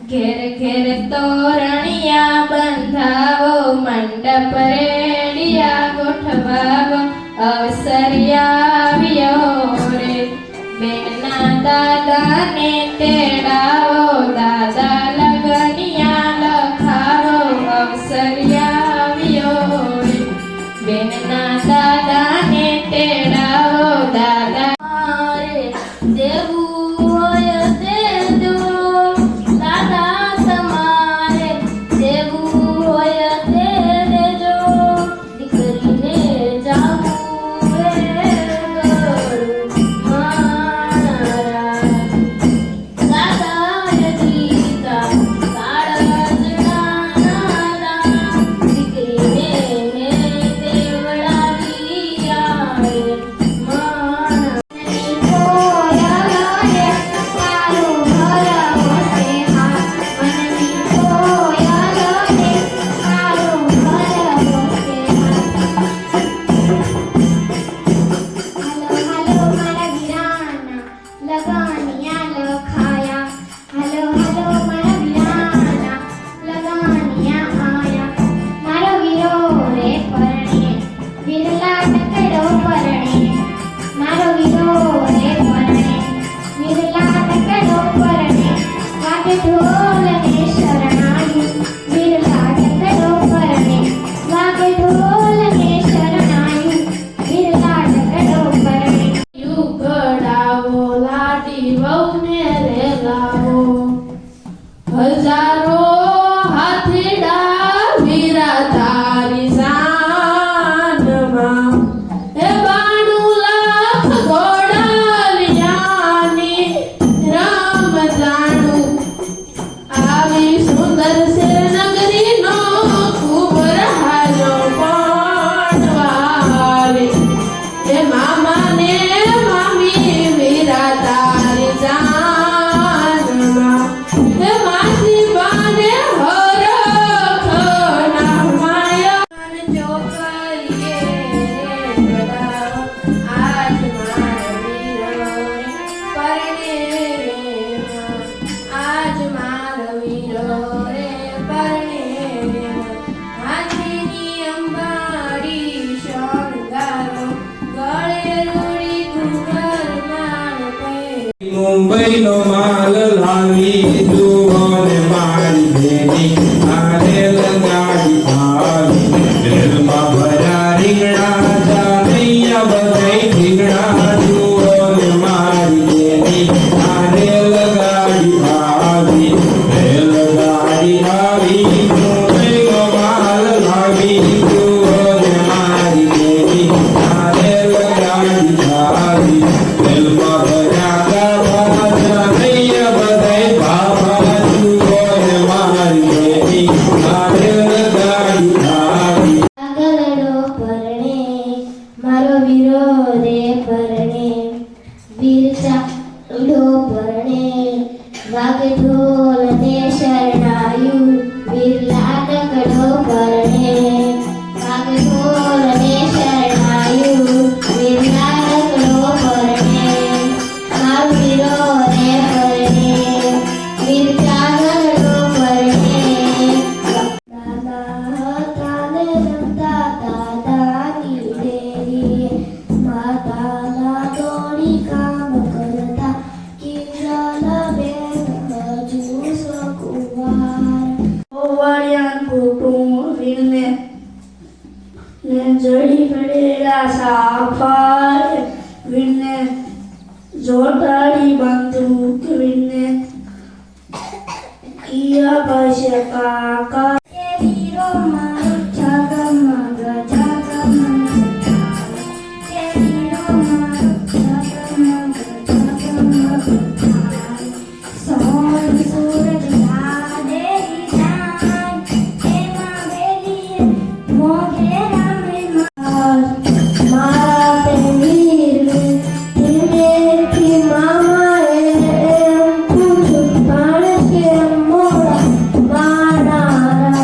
ઘેર ઘેર તોરણિયા બંધાવો, મંડપ રેડિયા ગોઠવાવો, અવસરિયા રે બેનના દાદાને તેડાવો, દાદા લગનિયા લખાવો, અવસરિયા રે બેનના દાદાને તેડાવો, દાદા દેવું હોય દેજો, દાદા તમારે દેવું હોય તે દેજો, દીકરીને જાવું એ કરું મારા, દાદાએ દીધા કાળજના નાના, દીકરીને તેવડાવી આવે મારા. હજારો હાથીડા વીરા તારી શાનમાં, હે 92 લાખ ઘોડાલિયાની રામ જાણું, આવી સુંદર છે નગરીનો ખૂબ રહાજો પણવારે, હે મામાને મામી વીરા તારી જાનમાં, હે માસી બાને હરખના માયા ચોકડીએ બધાઓ, આજ મારા વીરોને પરણે, આજ મારા વીરોને પરણે, હાથીની અંબાડી શણગારો, ગળે રૂડી ઘૂંઘર માન પે. મુંબઈનો માલ લાવી દુઓને મારી બેની આરે લગાડી આવી, રેલમાં ભર્યા રીંગણા જાનૈયા બધાય રીંગણા, દુઓને મારી બેની આરે લગાડી આવી, રેલગાડી આવી. મુંબઈનો માલ લાવી દુઓને મારી બેની આરે લગાડી આવી, રેલમાં ભર્યા મારો વીરો રે પરણે, વીર ચાંદો પરણે, વાગે ઢોલ ને શરણાયું, વીર લાડકડો પરણે, વાગે ઢોલ ને શરણાયું, વીર લાડકડો પરણે, મારો વીરો રે પરણે, વીર ચાંદો પરણે. દાદા હતા ને રમતા દાદાની ડેરીએ, માતાના દોડી કામ કરતા કિંજલ બેન હજુ સકુવાર. ઓવળિયાન કુટુંબીને ને જડી પડેલા સાફાર, વીરને જોટાડી બંદૂક, વીરને કિયા પાસે કાકા, એ વીરો મારો જગમગ જગમગ થાય, એ વીરો મારો જગમગ જગમગ થાય, સોન સૂરજ લાડેરી જાય, એમાં વેલીએ મોઘેરા મેં મારા તે વીર ધીમેથી મામાએ એમ પૂછ્યું, માણસ કેમ મોડા મારા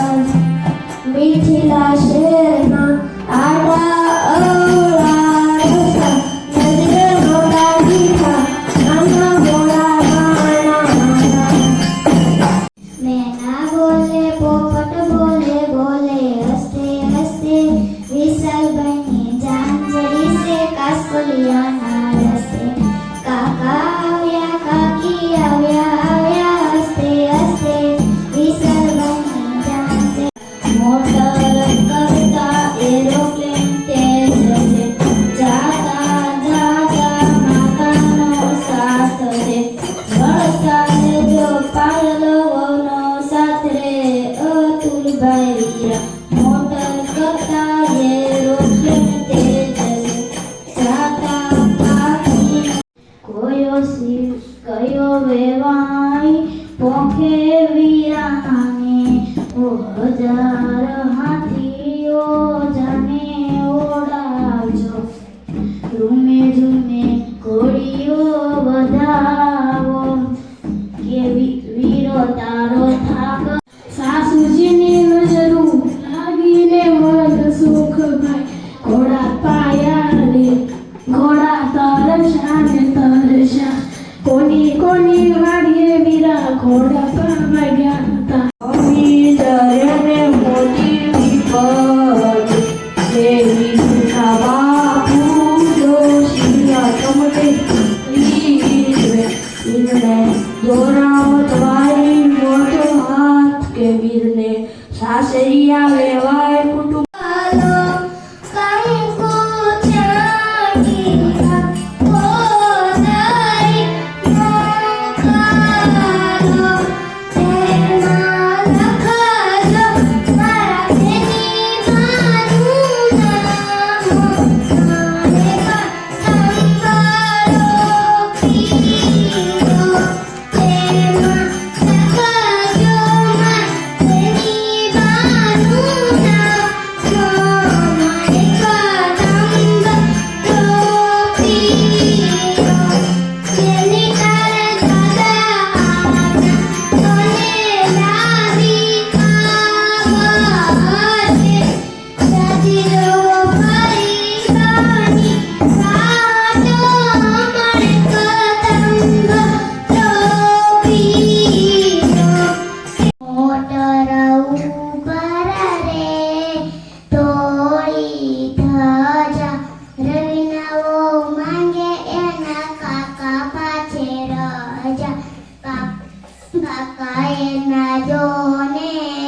પોખે વીરાને ઓ હજાર હાથીઓ જાને ઓડાવજો રૂમે ઝૂમે ઘોડીઓ વધાવો કે વીરો તારો થાક સાસુજીની નજરું લાગીને મન સુખ ભાઈ ઘોડા પાયા રે ઘોડા તરસા ને તરસા કોની કોની વાડીએ વીરા ઘોડા પાવા ગયા હતા અમીતરને મોટી વિપદ દેવી સુખા બાપુ જોશિયા કમતે વીરને દોરાવત વારી મોટો હાથ કે વીરને સાસરિયા લેવાય કુટુંબ કાકા એના જોને